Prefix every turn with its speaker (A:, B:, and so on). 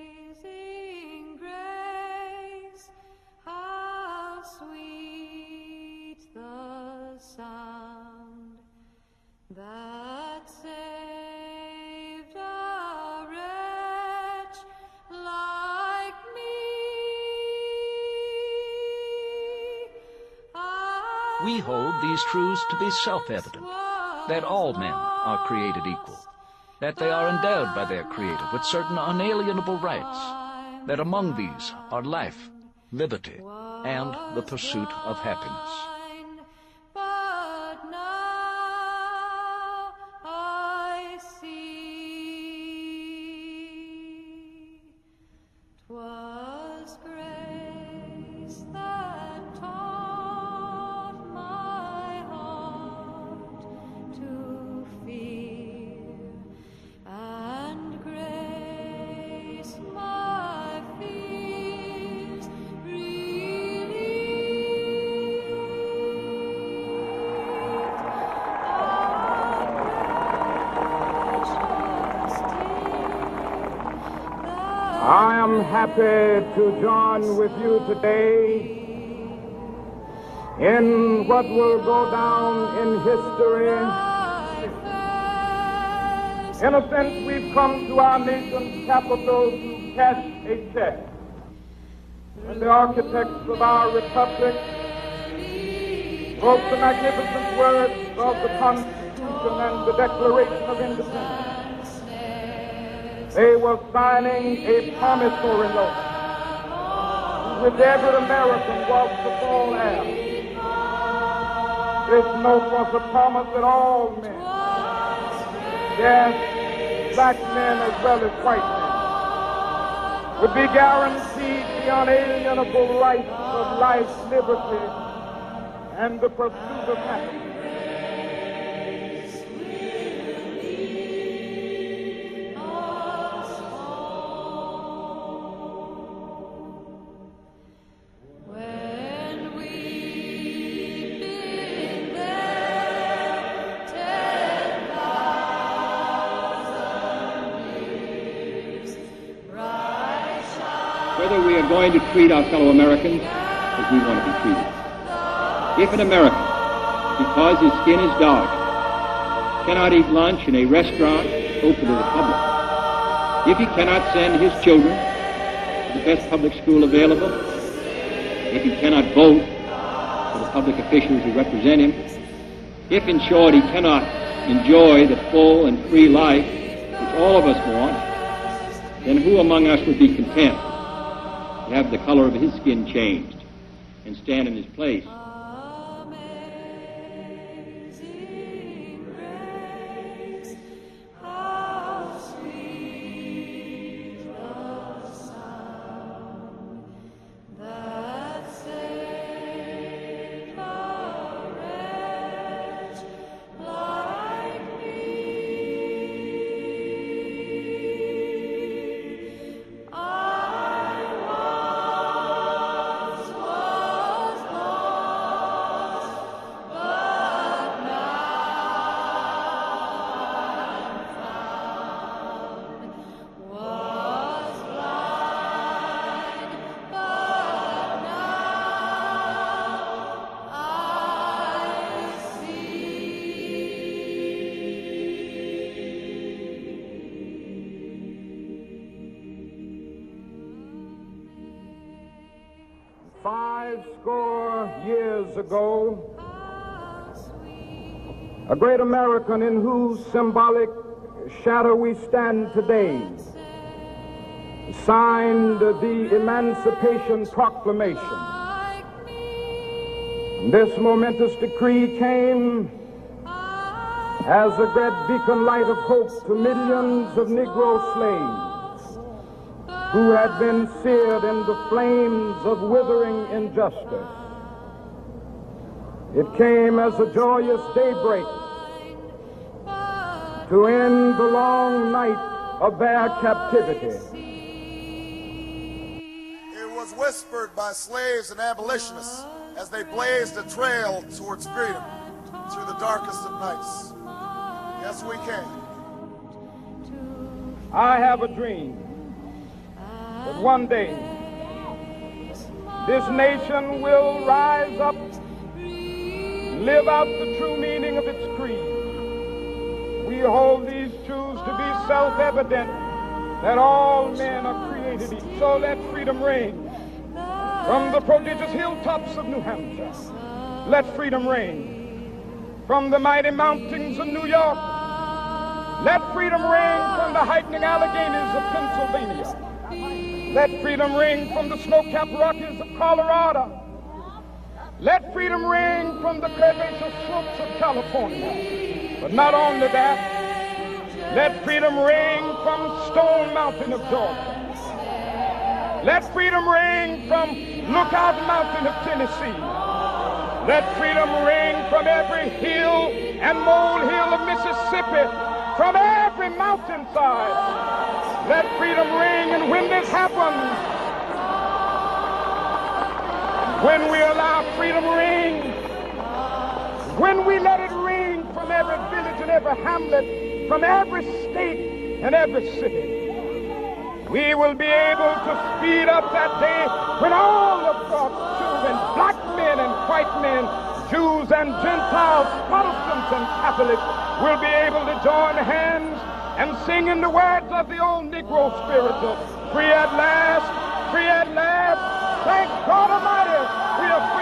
A: Amazing grace, how sweet the sound that saved a wretch like me.
B: We hold these truths to be self-evident, that all men are created equal, that they are endowed by their Creator with certain unalienable rights, that among these are life, liberty, and the pursuit of happiness.
A: But now I see 'twas grace that taught my heart to fear, and grace my fears
C: I am happy to join with you today in what will go down in history. In a sense, we've come to our nation's capital to cash a check. When the architects of our republic wrote the magnificent words of the Constitution and the Declaration of Independence, they were signing a promissory note which every American was to fall heir. This note was a promise that all men, yes, black men as well as white men, would be guaranteed the unalienable rights of life, liberty, and the pursuit of happiness.
D: Whether we are going to treat our fellow Americans as we want to be treated. If an American, because his skin is dark, cannot eat lunch in a restaurant open to the public, if he cannot send his children to the best public school available, if he cannot vote for the public officials who represent him, if, in short, he cannot enjoy the full and free life which all of us want, then who among us would be content to have the color of his skin changed and stand in his place?
A: Amazing grace, how sweet the sound that saved a wretch like me.
C: Years ago, a great American in whose symbolic shadow we stand today signed the Emancipation Proclamation. This momentous decree came as a great beacon light of hope to millions of Negro slaves who had been seared in the flames of withering injustice. It came as a joyous daybreak to end the long night of their captivity.
E: It was whispered by slaves and abolitionists as they blazed a trail towards freedom through the darkest of nights. Yes, we can.
C: I have a dream that one day this nation will rise up, live out the true meaning of its creed. We hold these truths to be self-evident, that all men are created equal. So let freedom reign from the prodigious hilltops of New Hampshire. Let freedom reign from the mighty mountains of New York. Let freedom reign from the heightening Alleghenies of Pennsylvania. Let freedom ring from the snow-capped Rockies of Colorado. Let freedom ring from the curvaceous slopes of California. But not only that, let freedom ring from Stone Mountain of Georgia. Let freedom ring from Lookout Mountain of Tennessee. Let freedom ring from every hill and molehill of Mississippi, from every mountainside. Let freedom ring, and when this happens, when we allow freedom ring, when we let it ring from every village and every hamlet, from every state and every city, we will be able to speed up that day when all of God's children, black men and white men, Jews and Gentiles, Protestants and Catholics, will be able to join hands and sing in the words of the old Negro spiritual, free at last, thank God Almighty, we are